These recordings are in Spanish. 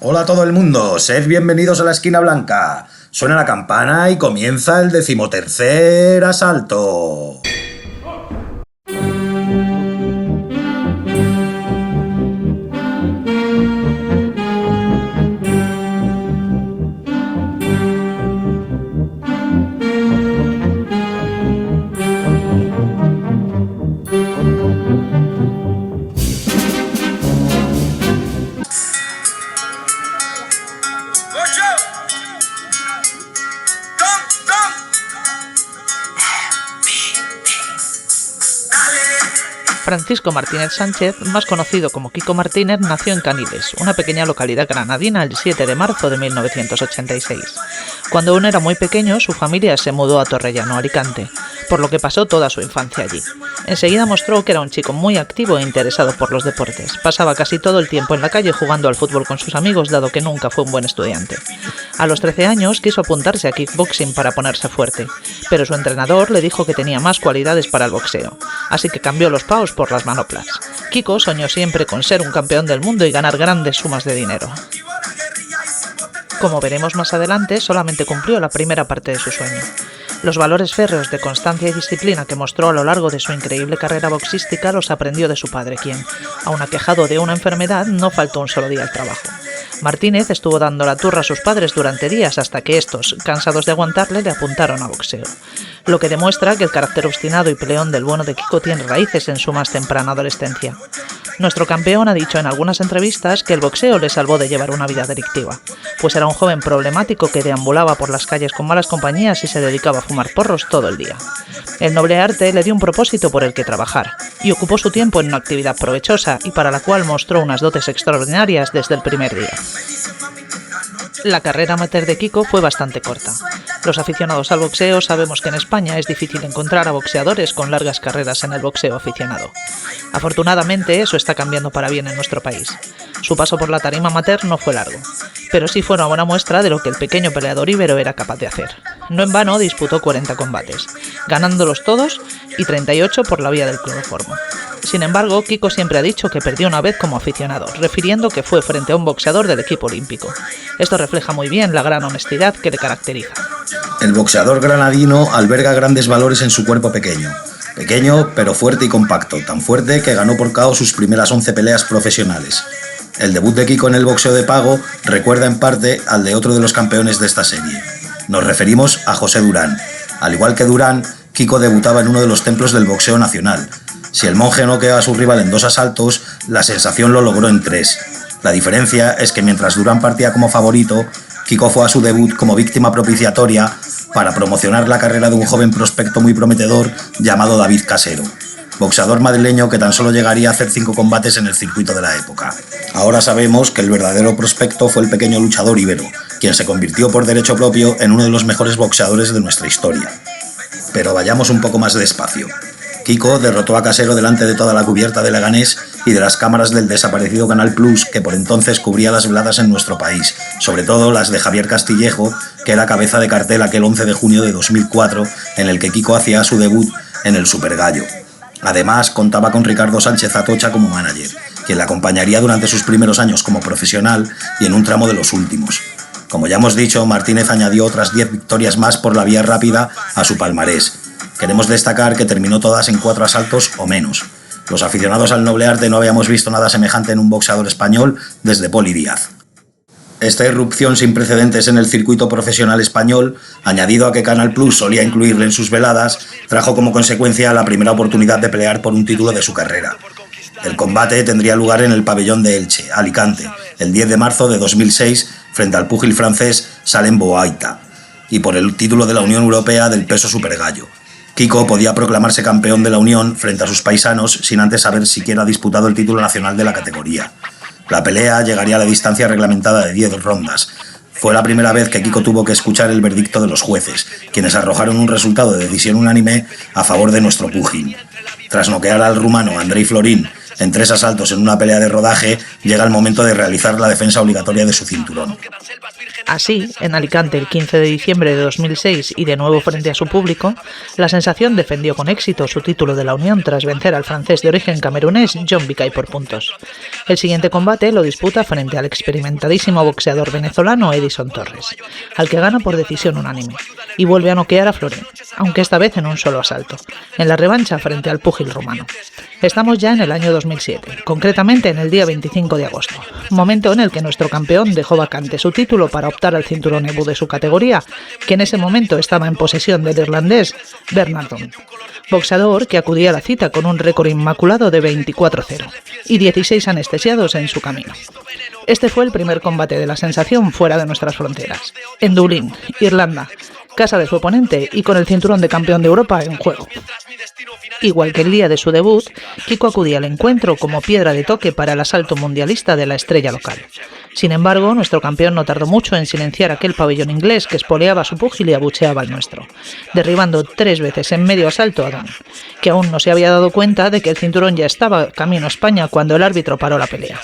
Hola a todo el mundo, sed bienvenidos a la Esquina Blanca. Suena la campana y comienza el 13º asalto. Francisco Martínez Sánchez, más conocido como Kiko Martínez, nació en Caniles, una pequeña localidad granadina, el 7 de marzo de 1986. Cuando aún era muy pequeño, su familia se mudó a Torrellano, Alicante, por lo que pasó toda su infancia allí. Enseguida mostró que era un chico muy activo e interesado por los deportes. Pasaba casi todo el tiempo en la calle jugando al fútbol con sus amigos, dado que nunca fue un buen estudiante. A los 13 años quiso apuntarse a kickboxing para ponerse fuerte, pero su entrenador le dijo que tenía más cualidades para el boxeo, así que cambió los paos por las manoplas. Kiko soñó siempre con ser un campeón del mundo y ganar grandes sumas de dinero. Como veremos más adelante, solamente cumplió la primera parte de su sueño. Los valores férreos de constancia y disciplina que mostró a lo largo de su increíble carrera boxística los aprendió de su padre, quien, aun aquejado de una enfermedad, no faltó un solo día al trabajo. Martínez estuvo dando la turra a sus padres durante días hasta que estos, cansados de aguantarle, le apuntaron a boxeo. Lo que demuestra que el carácter obstinado y peleón del bueno de Kiko tiene raíces en su más temprana adolescencia. Nuestro campeón ha dicho en algunas entrevistas que el boxeo le salvó de llevar una vida delictiva, pues era un joven problemático que deambulaba por las calles con malas compañías y se dedicaba a fumar porros todo el día. El noble arte le dio un propósito por el que trabajar, y ocupó su tiempo en una actividad provechosa y para la cual mostró unas dotes extraordinarias desde el primer día. La carrera amateur de Kiko fue bastante corta. Los aficionados al boxeo sabemos que en España es difícil encontrar a boxeadores con largas carreras en el boxeo aficionado. Afortunadamente eso está cambiando para bien en nuestro país. Su paso por la tarima amateur no fue largo, pero sí fue una buena muestra de lo que el pequeño peleador íbero era capaz de hacer. No en vano disputó 40 combates, ganándolos todos y 38 por la vía del cloroformo. Sin embargo, Kiko siempre ha dicho que perdió una vez como aficionado, refiriendo que fue frente a un boxeador del equipo olímpico. Esto refleja muy bien la gran honestidad que le caracteriza. El boxeador granadino alberga grandes valores en su cuerpo pequeño. Pequeño, pero fuerte y compacto, tan fuerte que ganó por KO sus primeras 11 peleas profesionales. El debut de Kiko en el boxeo de pago recuerda en parte al de otro de los campeones de esta serie. Nos referimos a José Durán. Al igual que Durán, Kiko debutaba en uno de los templos del boxeo nacional. Si el monje noqueó a su rival en 2 asaltos, la sensación lo logró en 3. La diferencia es que mientras Durán partía como favorito, Kiko fue a su debut como víctima propiciatoria para promocionar la carrera de un joven prospecto muy prometedor llamado David Casero, boxeador madrileño que tan solo llegaría a hacer 5 combates en el circuito de la época. Ahora sabemos que el verdadero prospecto fue el pequeño luchador íbero, quien se convirtió por derecho propio en uno de los mejores boxeadores de nuestra historia. Pero vayamos un poco más despacio. Kiko derrotó a Casero delante de toda la cubierta de Leganés y de las cámaras del desaparecido Canal Plus, que por entonces cubría las veladas en nuestro país, sobre todo las de Javier Castillejo, que era cabeza de cartel aquel 11 de junio de 2004, en el que Kiko hacía su debut en el Super Gallo. Además, contaba con Ricardo Sánchez Atocha como manager, quien le acompañaría durante sus primeros años como profesional y en un tramo de los últimos. Como ya hemos dicho, Martínez añadió otras 10 victorias más por la vía rápida a su palmarés. Queremos destacar que terminó todas en 4 asaltos o menos. Los aficionados al noble arte no habíamos visto nada semejante en un boxeador español desde Poli Díaz. Esta irrupción sin precedentes en el circuito profesional español, añadido a que Canal Plus solía incluirle en sus veladas, trajo como consecuencia la primera oportunidad de pelear por un título de su carrera. El combate tendría lugar en el pabellón de Elche, Alicante, el 10 de marzo de 2006, frente al púgil francés Salem Boaita, y por el título de la Unión Europea del peso supergallo. Kiko podía proclamarse campeón de la Unión frente a sus paisanos sin antes haber siquiera disputado el título nacional de la categoría. La pelea llegaría a la distancia reglamentada de 10 rondas. Fue la primera vez que Kiko tuvo que escuchar el veredicto de los jueces, quienes arrojaron un resultado de decisión unánime a favor de nuestro púgil. Tras noquear al rumano Andrei Florin En 3 asaltos en una pelea de rodaje, llega el momento de realizar la defensa obligatoria de su cinturón. Así, en Alicante el 15 de diciembre de 2006 y de nuevo frente a su público, la Sensación defendió con éxito su título de la Unión tras vencer al francés de origen camerunés John Bicay por puntos. El siguiente combate lo disputa frente al experimentadísimo boxeador venezolano Edison Torres, al que gana por decisión unánime, y vuelve a noquear a Florin, aunque esta vez en un solo asalto, en la revancha frente al púgil rumano. Estamos ya en el año 2007, concretamente en el día 25 de agosto, momento en el que nuestro campeón dejó vacante su título para optar al cinturón EBU de su categoría, que en ese momento estaba en posesión del irlandés Bernardon, boxeador que acudía a la cita con un récord inmaculado de 24-0 y 16 anestesiados en su camino. Este fue el primer combate de la Sensación fuera de nuestras fronteras, en Dublín, Irlanda, casa de su oponente y con el cinturón de campeón de Europa en juego. Igual que el día de su debut, Kiko acudía al encuentro como piedra de toque para el asalto mundialista de la estrella local. Sin embargo, nuestro campeón no tardó mucho en silenciar aquel pabellón inglés que espoleaba a su púgil y abucheaba al nuestro, derribando 3 veces en medio asalto a Don, que aún no se había dado cuenta de que el cinturón ya estaba camino a España cuando el árbitro paró la pelea.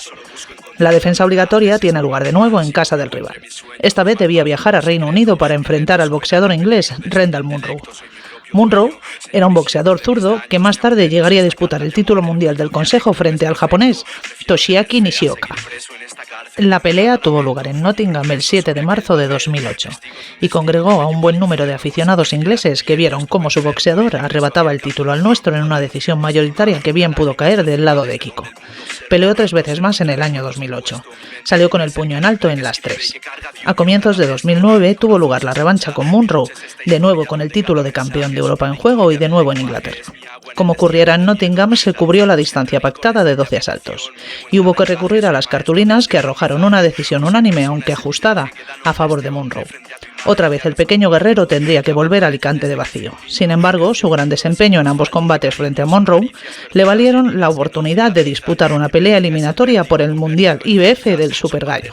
La defensa obligatoria tiene lugar de nuevo en casa del rival. Esta vez debía viajar a Reino Unido para enfrentar al boxeador inglés Randall Munro. Munro era un boxeador zurdo que más tarde llegaría a disputar el título mundial del Consejo frente al japonés Toshiaki Nishioka. La pelea tuvo lugar en Nottingham el 7 de marzo de 2008 y congregó a un buen número de aficionados ingleses que vieron cómo su boxeador arrebataba el título al nuestro en una decisión mayoritaria que bien pudo caer del lado de Kiko. Peleó 3 veces más en el año 2008. Salió con el puño en alto en las 3. A comienzos de 2009 tuvo lugar la revancha con Munro, de nuevo con el título de campeón de Europa en juego y de nuevo en Inglaterra. Como ocurriera en Nottingham, se cubrió la distancia pactada de 12 asaltos y hubo que recurrir a las cartulinas que arrojaron una decisión unánime, aunque ajustada, a favor de Munro. Otra vez el pequeño guerrero tendría que volver a Alicante de vacío. Sin embargo, su gran desempeño en ambos combates frente a Monroe le valieron la oportunidad de disputar una pelea eliminatoria por el Mundial IBF del Super Gallo.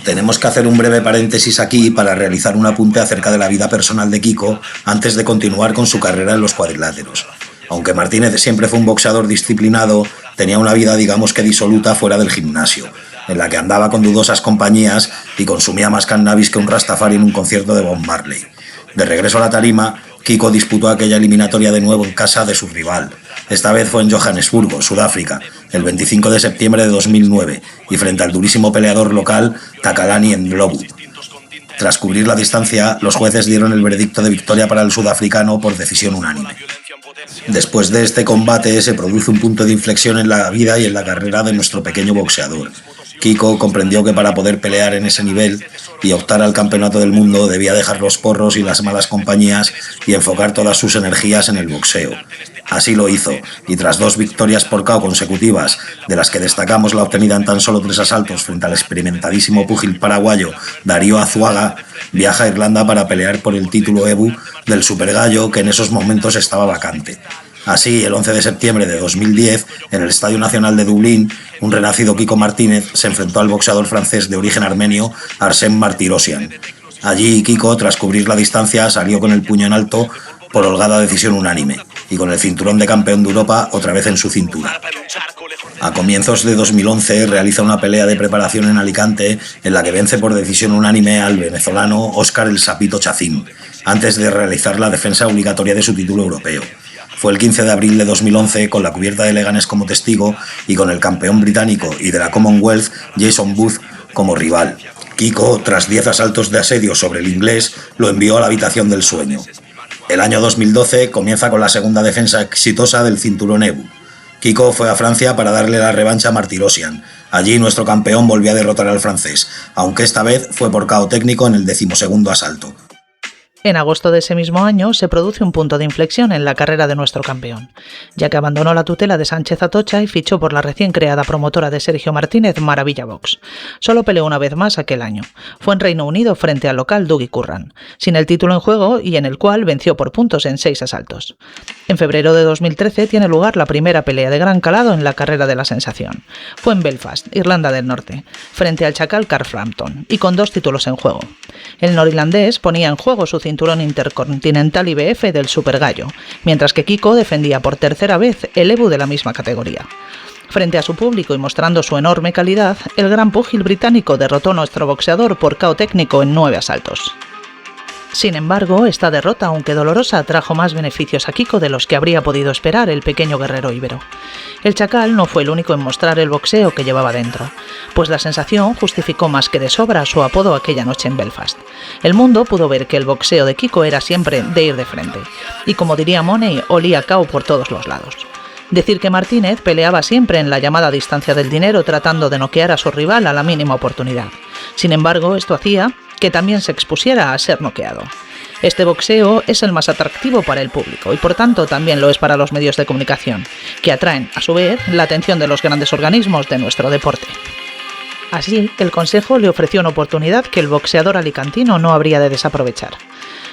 Tenemos que hacer un breve paréntesis aquí para realizar un apunte acerca de la vida personal de Kiko antes de continuar con su carrera en los cuadriláteros. Aunque Martínez siempre fue un boxeador disciplinado, tenía una vida digamos que disoluta fuera del gimnasio, en la que andaba con dudosas compañías y consumía más cannabis que un rastafari en un concierto de Bob Marley. De regreso a la tarima, Kiko disputó aquella eliminatoria de nuevo en casa de su rival. Esta vez fue en Johannesburgo, Sudáfrica, el 25 de septiembre de 2009, y frente al durísimo peleador local Takalani Ndlovu. Tras cubrir la distancia, los jueces dieron el veredicto de victoria para el sudafricano por decisión unánime. Después de este combate se produce un punto de inflexión en la vida y en la carrera de nuestro pequeño boxeador. Kiko comprendió que para poder pelear en ese nivel y optar al campeonato del mundo debía dejar los porros y las malas compañías y enfocar todas sus energías en el boxeo. Así lo hizo, y tras 2 victorias por KO consecutivas, de las que destacamos la obtenida en tan solo 3 asaltos frente al experimentadísimo púgil paraguayo Darío Azuaga, viaja a Irlanda para pelear por el título EBU del Super Gallo que en esos momentos estaba vacante. Así, el 11 de septiembre de 2010, en el Estadio Nacional de Dublín, un renacido Kiko Martínez se enfrentó al boxeador francés de origen armenio Arsène Martirosyan. Allí, Kiko, tras cubrir la distancia, salió con el puño en alto por holgada decisión unánime y con el cinturón de campeón de Europa otra vez en su cintura. A comienzos de 2011 realiza una pelea de preparación en Alicante en la que vence por decisión unánime al venezolano Óscar El Sapito Chacín, antes de realizar la defensa obligatoria de su título europeo. Fue el 15 de abril de 2011, con la cubierta de Leganés como testigo y con el campeón británico y de la Commonwealth, Jason Booth, como rival. Kiko, tras 10 asaltos de asedio sobre el inglés, lo envió a la habitación del sueño. El año 2012 comienza con la segunda defensa exitosa del cinturón EBU. Kiko fue a Francia para darle la revancha a Martirosyan. Allí nuestro campeón volvió a derrotar al francés, aunque esta vez fue por KO técnico en el 12º asalto. En agosto de ese mismo año se produce un punto de inflexión en la carrera de nuestro campeón, ya que abandonó la tutela de Sánchez Atocha y fichó por la recién creada promotora de Sergio Martínez, Maravilla Box. Solo peleó una vez más aquel año. Fue en Reino Unido frente al local Dougie Curran, sin el título en juego y en el cual venció por puntos en 6 asaltos. En febrero de 2013 tiene lugar la primera pelea de gran calado en la carrera de la Sensación. Fue en Belfast, Irlanda del Norte, frente al chacal Carl Frampton, y con 2 títulos en juego. El norirlandés ponía en juego su cinturón intercontinental IBF del Super Gallo, mientras que Kiko defendía por tercera vez el EBU de la misma categoría. Frente a su público y mostrando su enorme calidad, el gran púgil británico derrotó a nuestro boxeador por KO técnico en 9 asaltos. Sin embargo, esta derrota, aunque dolorosa, trajo más beneficios a Kiko de los que habría podido esperar el pequeño guerrero íbero. El chacal no fue el único en mostrar el boxeo que llevaba dentro, pues la sensación justificó más que de sobra su apodo aquella noche en Belfast. El mundo pudo ver que el boxeo de Kiko era siempre de ir de frente, y como diría Money, olía KO por todos los lados. Decir que Martínez peleaba siempre en la llamada distancia del dinero tratando de noquear a su rival a la mínima oportunidad. Sin embargo, esto hacía que también se expusiera a ser noqueado. Este boxeo es el más atractivo para el público y por tanto también lo es para los medios de comunicación, que atraen, a su vez, la atención de los grandes organismos de nuestro deporte. Así, el Consejo le ofreció una oportunidad que el boxeador alicantino no habría de desaprovechar.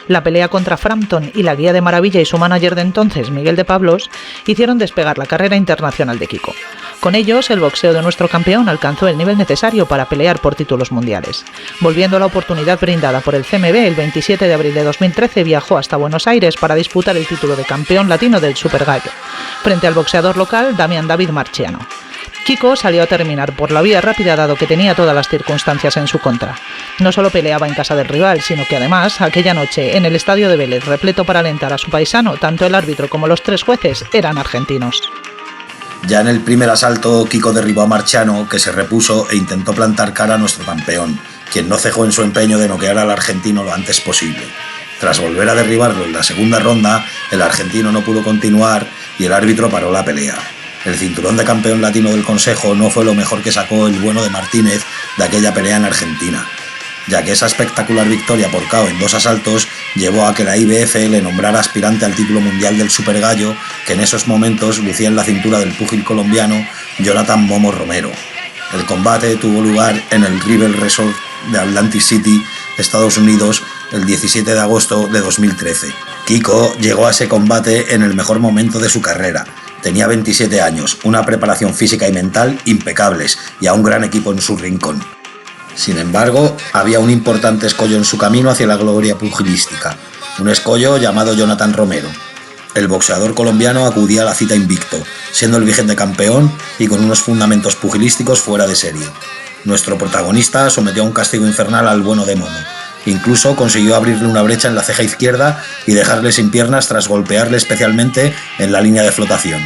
La pelea contra Frampton y la guía de Maravilla y su manager de entonces, Miguel de Pablos, hicieron despegar la carrera internacional de Kiko. Con ellos, el boxeo de nuestro campeón alcanzó el nivel necesario para pelear por títulos mundiales. Volviendo a la oportunidad brindada por el CMB, el 27 de abril de 2013 viajó hasta Buenos Aires para disputar el título de campeón latino del Super Gallo, frente al boxeador local Damián David Marchiano. Kiko salió a terminar por la vía rápida dado que tenía todas las circunstancias en su contra. No solo peleaba en casa del rival, sino que además, aquella noche, en el estadio de Vélez, repleto para alentar a su paisano, tanto el árbitro como los 3 jueces eran argentinos. Ya en el primer asalto, Kiko derribó a Marchiano, que se repuso e intentó plantar cara a nuestro campeón, quien no cejó en su empeño de noquear al argentino lo antes posible. Tras volver a derribarlo en la segunda ronda, el argentino no pudo continuar y el árbitro paró la pelea. El cinturón de campeón latino del Consejo no fue lo mejor que sacó el bueno de Martínez de aquella pelea en Argentina, ya que esa espectacular victoria por KO en 2 asaltos llevó a que la IBF le nombrara aspirante al título mundial del Super Gallo, que en esos momentos lucía en la cintura del púgil colombiano Jonathan Momo Romero. El combate tuvo lugar en el River Resort de Atlantic City, Estados Unidos, el 17 de agosto de 2013. Kiko llegó a ese combate en el mejor momento de su carrera. Tenía 27 años, una preparación física y mental impecables y a un gran equipo en su rincón. Sin embargo, había un importante escollo en su camino hacia la gloria pugilística, un escollo llamado Jonathan Romero. El boxeador colombiano acudía a la cita invicto, siendo el vigente campeón y con unos fundamentos pugilísticos fuera de serie. Nuestro protagonista sometió a un castigo infernal al bueno de Momo. Incluso consiguió abrirle una brecha en la ceja izquierda y dejarle sin piernas tras golpearle especialmente en la línea de flotación.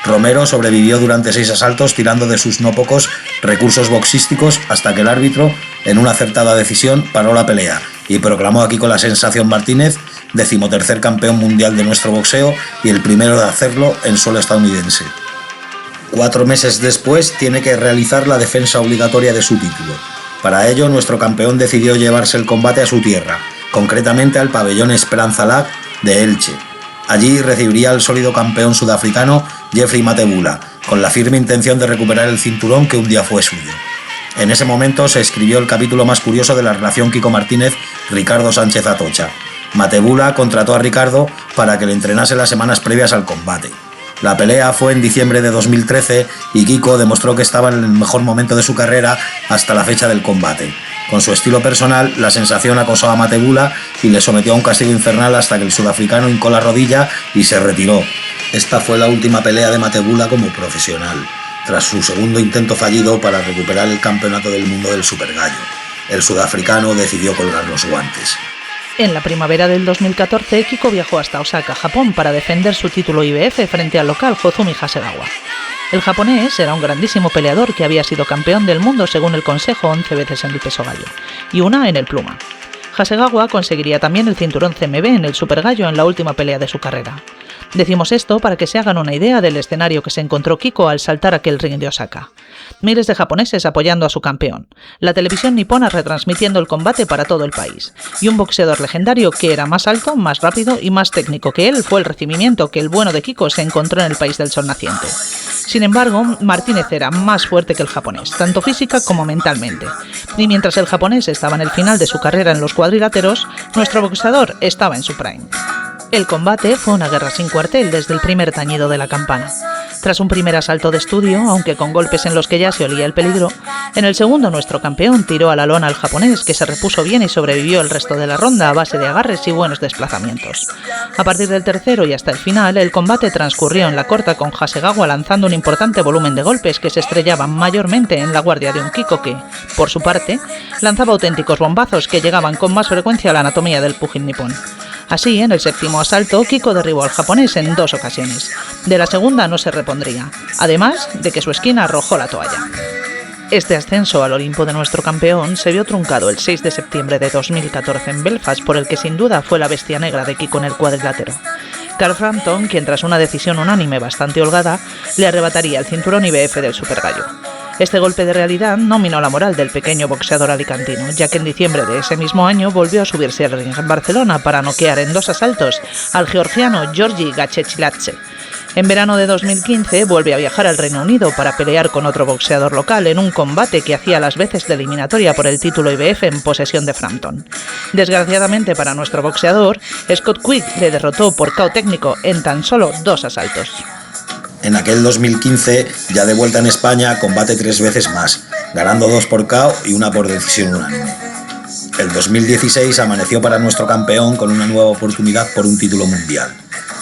Romero sobrevivió durante 6 asaltos tirando de sus no pocos recursos boxísticos hasta que el árbitro, en una acertada decisión, paró la pelea y proclamó a Kiko la Sensación Martínez 13º campeón mundial de nuestro boxeo y el primero de hacerlo en suelo estadounidense. 4 meses después tiene que realizar la defensa obligatoria de su título. Para ello, nuestro campeón decidió llevarse el combate a su tierra, concretamente al pabellón Esperanza Lag de Elche. Allí recibiría al sólido campeón sudafricano Jeffrey Matebula, con la firme intención de recuperar el cinturón que un día fue suyo. En ese momento se escribió el capítulo más curioso de la relación Kiko Martínez-Ricardo Sánchez Atocha. Matebula contrató a Ricardo para que le entrenase las semanas previas al combate. La pelea fue en diciembre de 2013 y Kiko demostró que estaba en el mejor momento de su carrera hasta la fecha del combate. Con su estilo personal, la Sensación acosó a Matebula y le sometió a un castigo infernal hasta que el sudafricano hincó la rodilla y se retiró. Esta fue la última pelea de Matebula como profesional, tras su segundo intento fallido para recuperar el campeonato del mundo del Super Gallo. El sudafricano decidió colgar los guantes. En la primavera del 2014, Kiko viajó hasta Osaka, Japón, para defender su título IBF frente al local Hozumi Hasegawa. El japonés era un grandísimo peleador que había sido campeón del mundo según el Consejo 11 veces en el peso gallo, y una en el pluma. Hasegawa conseguiría también el cinturón CMB en el Super Gallo en la última pelea de su carrera. Decimos esto para que se hagan una idea del escenario que se encontró Kiko al saltar aquel ring de Osaka. Miles de japoneses apoyando a su campeón, la televisión nipona retransmitiendo el combate para todo el país, y un boxeador legendario que era más alto, más rápido y más técnico que él fue el recibimiento que el bueno de Kiko se encontró en el país del sol naciente. Sin embargo, Martínez era más fuerte que el japonés, tanto física como mentalmente, y mientras el japonés estaba en el final de su carrera en los cuadriláteros, nuestro boxeador estaba en su prime. El combate fue una guerra sin cuartel desde el primer tañido de la campana. Tras un primer asalto de estudio, aunque con golpes en los que ya se olía el peligro, en el segundo nuestro campeón tiró a la lona al japonés, que se repuso bien y sobrevivió el resto de la ronda a base de agarres y buenos desplazamientos. A partir del tercero y hasta el final, el combate transcurrió en la corta con Hasegawa lanzando un importante volumen de golpes que se estrellaban mayormente en la guardia de un Kiko que, por su parte, lanzaba auténticos bombazos que llegaban con más frecuencia a la anatomía del púgil nipón. Así, en el séptimo asalto, Kiko derribó al japonés en 2 ocasiones. De la segunda no se repondría, además de que su esquina arrojó la toalla. Este ascenso al Olimpo de nuestro campeón se vio truncado el 6 de septiembre de 2014 en Belfast por el que sin duda fue la bestia negra de Kiko en el cuadrilátero. Carl Frampton, quien tras una decisión unánime bastante holgada, le arrebataría el cinturón IBF del Super Gallo. Este golpe de realidad no minó la moral del pequeño boxeador alicantino, ya que en diciembre de ese mismo año volvió a subirse al ring en Barcelona para noquear en 2 asaltos al georgiano Georgi Gachechiladze. En verano de 2015 vuelve a viajar al Reino Unido para pelear con otro boxeador local en un combate que hacía las veces de eliminatoria por el título IBF en posesión de Frampton. Desgraciadamente para nuestro boxeador, Scott Quigg le derrotó por KO técnico en tan solo 2 asaltos. En aquel 2015, ya de vuelta en España, combate 3 veces más, ganando 2 por KO y 1 por decisión unánime. El 2016 amaneció para nuestro campeón con una nueva oportunidad por un título mundial.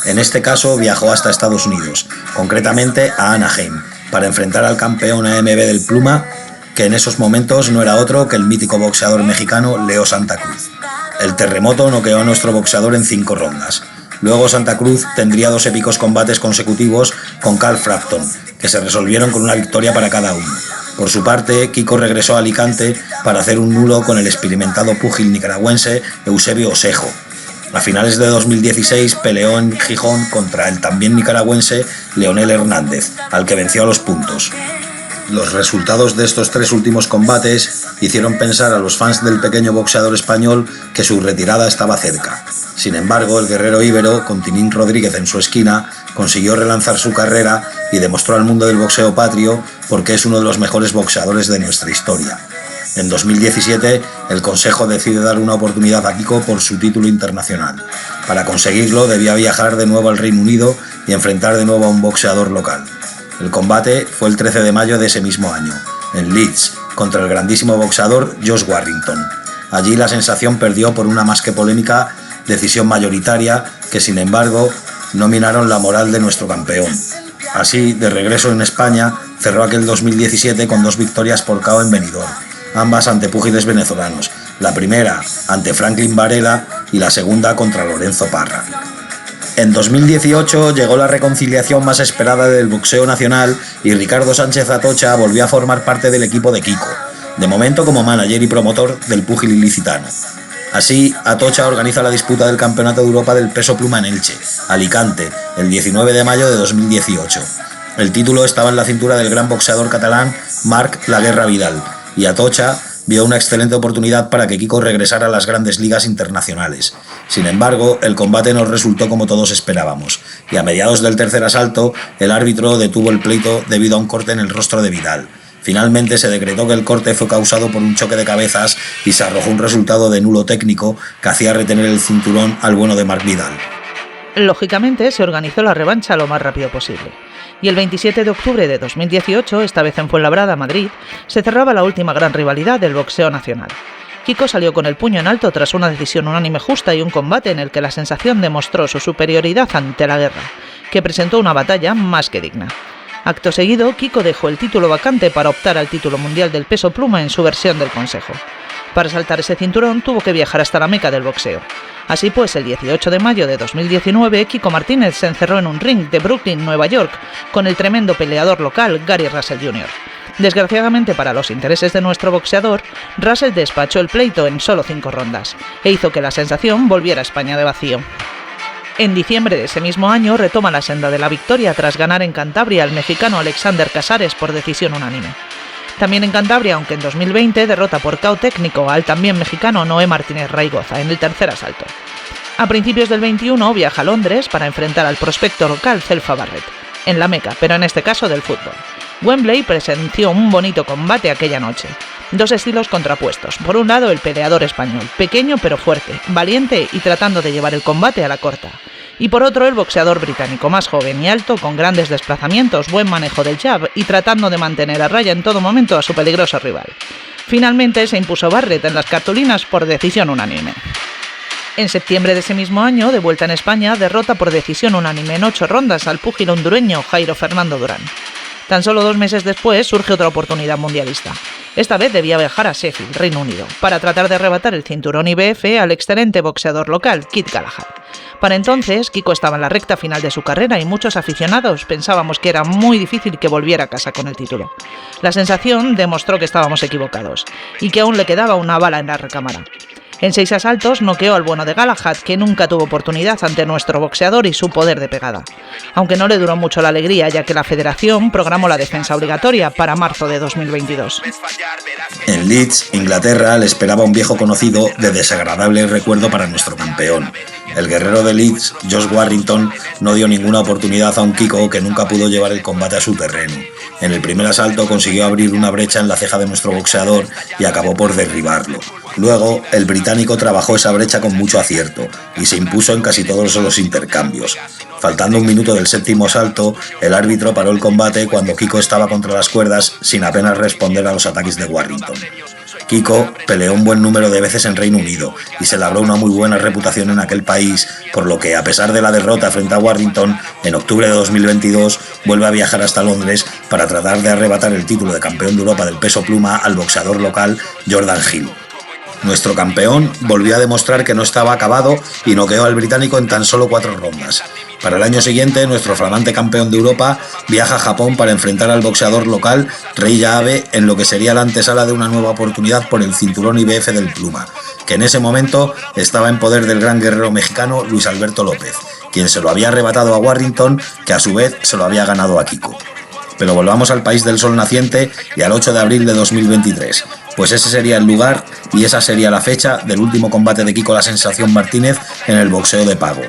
En este caso viajó hasta Estados Unidos, concretamente a Anaheim, para enfrentar al campeón AMB del Pluma, que en esos momentos no era otro que el mítico boxeador mexicano Leo Santa Cruz. El terremoto noqueó a nuestro boxeador en 5 rondas. Luego Santa Cruz tendría 2 épicos combates consecutivos con Carl Frampton, que se resolvieron con una victoria para cada uno. Por su parte, Kiko regresó a Alicante para hacer un nulo con el experimentado púgil nicaragüense Eusebio Osejo. A finales de 2016 peleó en Gijón contra el también nicaragüense Leonel Hernández, al que venció a los puntos. Los resultados de estos 3 últimos combates hicieron pensar a los fans del pequeño boxeador español que su retirada estaba cerca. Sin embargo, el guerrero íbero, con Tinín Rodríguez en su esquina, consiguió relanzar su carrera y demostró al mundo del boxeo patrio por qué es uno de los mejores boxeadores de nuestra historia. En 2017, el Consejo decide dar una oportunidad a Kiko por su título internacional. Para conseguirlo, debía viajar de nuevo al Reino Unido y enfrentar de nuevo a un boxeador local. El combate fue el 13 de mayo de ese mismo año, en Leeds, contra el grandísimo boxeador Josh Warrington. Allí la sensación perdió por una más que polémica decisión mayoritaria que, sin embargo, no minaron la moral de nuestro campeón. Así, de regreso en España, cerró aquel 2017 con 2 victorias por KO en Benidorm, ambas ante púgiles venezolanos, la primera ante Franklin Varela y la segunda contra Lorenzo Parra. En 2018 llegó la reconciliación más esperada del boxeo nacional y Ricardo Sánchez Atocha volvió a formar parte del equipo de Kiko, de momento como manager y promotor del púgil ilicitano. Así, Atocha organiza la disputa del Campeonato de Europa del Peso Pluma en Elche, Alicante, el 19 de mayo de 2018. El título estaba en la cintura del gran boxeador catalán Marc La Guerra Vidal, y Atocha vio una excelente oportunidad para que Kiko regresara a las grandes ligas internacionales. Sin embargo, el combate no resultó como todos esperábamos, y a mediados del tercer asalto, el árbitro detuvo el pleito debido a un corte en el rostro de Vidal. Finalmente se decretó que el corte fue causado por un choque de cabezas y se arrojó un resultado de nulo técnico que hacía retener el cinturón al bueno de Marc Vidal. Lógicamente, se organizó la revancha lo más rápido posible. Y el 27 de octubre de 2018, esta vez en Fuenlabrada, Madrid, se cerraba la última gran rivalidad del boxeo nacional. Kiko salió con el puño en alto tras una decisión unánime justa y un combate en el que la sensación demostró su superioridad ante la guerra, que presentó una batalla más que digna. Acto seguido, Kiko dejó el título vacante para optar al título mundial del peso pluma en su versión del Consejo. Para saltar ese cinturón tuvo que viajar hasta la meca del boxeo. Así pues, el 18 de mayo de 2019, Kiko Martínez se encerró en un ring de Brooklyn, Nueva York, con el tremendo peleador local Gary Russell Jr. Desgraciadamente para los intereses de nuestro boxeador, Russell despachó el pleito en solo 5 rondas, e hizo que la sensación volviera a España de vacío. En diciembre de ese mismo año retoma la senda de la victoria tras ganar en Cantabria al mexicano Alexander Casares por decisión unánime. También en Cantabria, aunque en 2020 derrota por KO técnico al también mexicano Noé Martínez Raigoza en el tercer asalto. A principios del 21 viaja a Londres para enfrentar al prospecto local Zelfa Barrett, en la meca, pero en este caso del fútbol. Wembley presenció un bonito combate aquella noche. 2 estilos contrapuestos. Por un lado, el peleador español, pequeño pero fuerte, valiente y tratando de llevar el combate a la corta. Y por otro, el boxeador británico, más joven y alto, con grandes desplazamientos, buen manejo del jab y tratando de mantener a raya en todo momento a su peligroso rival. Finalmente se impuso Barrett en las cartulinas por decisión unánime. En septiembre de ese mismo año, de vuelta en España, derrota por decisión unánime en 8 rondas al púgil hondureño Jairo Fernando Durán. Tan solo 2 meses después surge otra oportunidad mundialista. Esta vez debía viajar a Sheffield, Reino Unido, para tratar de arrebatar el cinturón IBF al excelente boxeador local Kid Galahad. Para entonces, Kiko estaba en la recta final de su carrera y muchos aficionados pensábamos que era muy difícil que volviera a casa con el título. La sensación demostró que estábamos equivocados y que aún le quedaba una bala en la recámara. En 6 asaltos noqueó al bueno de Galahad, que nunca tuvo oportunidad ante nuestro boxeador y su poder de pegada. Aunque no le duró mucho la alegría, ya que la federación programó la defensa obligatoria para marzo de 2022. En Leeds, Inglaterra, le esperaba un viejo conocido de desagradable recuerdo para nuestro campeón. El guerrero de Leeds, Josh Warrington, no dio ninguna oportunidad a un Kiko que nunca pudo llevar el combate a su terreno. En el primer asalto consiguió abrir una brecha en la ceja de nuestro boxeador y acabó por derribarlo. Luego, el británico trabajó esa brecha con mucho acierto y se impuso en casi todos los intercambios. Faltando 1 minuto del 7º asalto, el árbitro paró el combate cuando Kiko estaba contra las cuerdas sin apenas responder a los ataques de Warrington. Kiko peleó un buen número de veces en Reino Unido y se labró una muy buena reputación en aquel país, por lo que, a pesar de la derrota frente a Warrington, en octubre de 2022 vuelve a viajar hasta Londres para tratar de arrebatar el título de campeón de Europa del peso pluma al boxeador local Jordan Hill. Nuestro campeón volvió a demostrar que no estaba acabado y noqueó al británico en tan solo 4 rondas. Para el año siguiente, nuestro flamante campeón de Europa viaja a Japón para enfrentar al boxeador local Reija Abe en lo que sería la antesala de una nueva oportunidad por el cinturón IBF del pluma, que en ese momento estaba en poder del gran guerrero mexicano Luis Alberto López, quien se lo había arrebatado a Warrington, que a su vez se lo había ganado a Kiko. Pero volvamos al país del sol naciente y al 8 de abril de 2023, pues ese sería el lugar y esa sería la fecha del último combate de Kiko La Sensación Martínez en el boxeo de pago.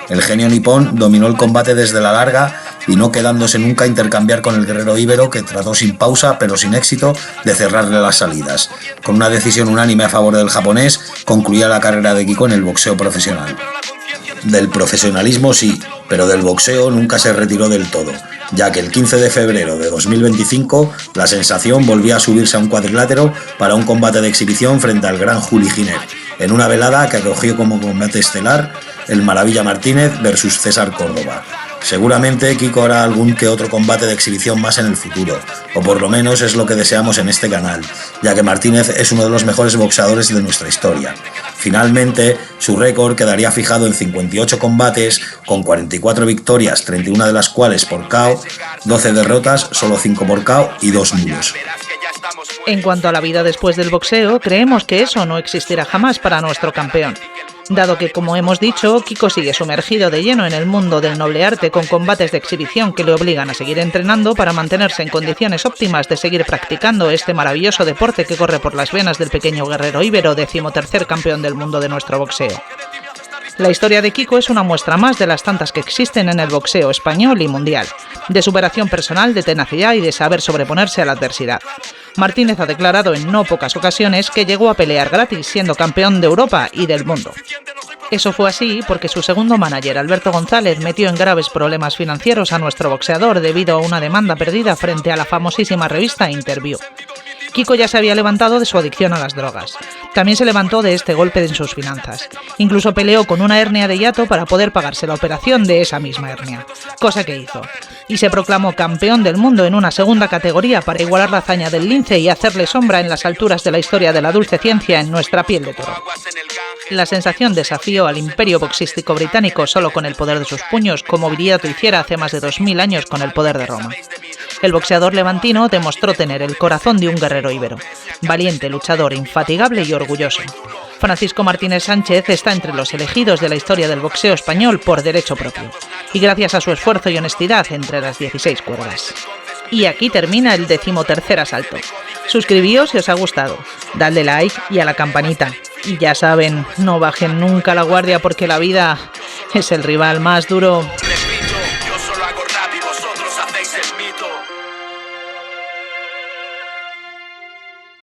El genio nipón dominó el combate desde la larga y no quedándose nunca a intercambiar con el guerrero íbero, que trató sin pausa pero sin éxito de cerrarle las salidas. Con una decisión unánime a favor del japonés, concluía la carrera de Kiko en el boxeo profesional. Del profesionalismo sí, pero del boxeo nunca se retiró del todo, ya que el 15 de febrero de 2025 La Sensación volvía a subirse a un cuadrilátero para un combate de exhibición frente al gran Juli Giner, en una velada que acogió como combate estelar el Maravilla Martínez versus César Córdoba. Seguramente Kiko hará algún que otro combate de exhibición más en el futuro, o por lo menos es lo que deseamos en este canal, ya que Martínez es uno de los mejores boxeadores de nuestra historia. Finalmente, su récord quedaría fijado en 58 combates, con 44 victorias, 31 de las cuales por KO, 12 derrotas, solo 5 por KO y 2 nulos. En cuanto a la vida después del boxeo, creemos que eso no existirá jamás para nuestro campeón, dado que, como hemos dicho, Kiko sigue sumergido de lleno en el mundo del noble arte, con combates de exhibición que le obligan a seguir entrenando para mantenerse en condiciones óptimas de seguir practicando este maravilloso deporte que corre por las venas del pequeño guerrero íbero, 13º campeón del mundo de nuestro boxeo. La historia de Kiko es una muestra más de las tantas que existen en el boxeo español y mundial, de superación personal, de tenacidad y de saber sobreponerse a la adversidad. Martínez ha declarado en no pocas ocasiones que llegó a pelear gratis siendo campeón de Europa y del mundo. Eso fue así porque su segundo manager, Alberto González, metió en graves problemas financieros a nuestro boxeador debido a una demanda perdida frente a la famosísima revista Interview. Kiko ya se había levantado de su adicción a las drogas. También se levantó de este golpe en sus finanzas. Incluso peleó con una hernia de hiato para poder pagarse la operación de esa misma hernia, cosa que hizo. Y se proclamó campeón del mundo en una segunda categoría para igualar la hazaña del lince y hacerle sombra en las alturas de la historia de la dulce ciencia en nuestra piel de toro. La Sensación desafió al imperio boxístico británico solo con el poder de sus puños, como Viriato hiciera hace más de 2000 años con el poder de Roma. El boxeador levantino demostró tener el corazón de un guerrero íbero, valiente, luchador, infatigable y orgulloso. Francisco Martínez Sánchez está entre los elegidos de la historia del boxeo español por derecho propio, y gracias a su esfuerzo y honestidad entre las 16 cuerdas. Y aquí termina el 13º asalto. Suscribíos si os ha gustado, dadle like y a la campanita. Y ya saben, no bajen nunca la guardia porque la vida es el rival más duro.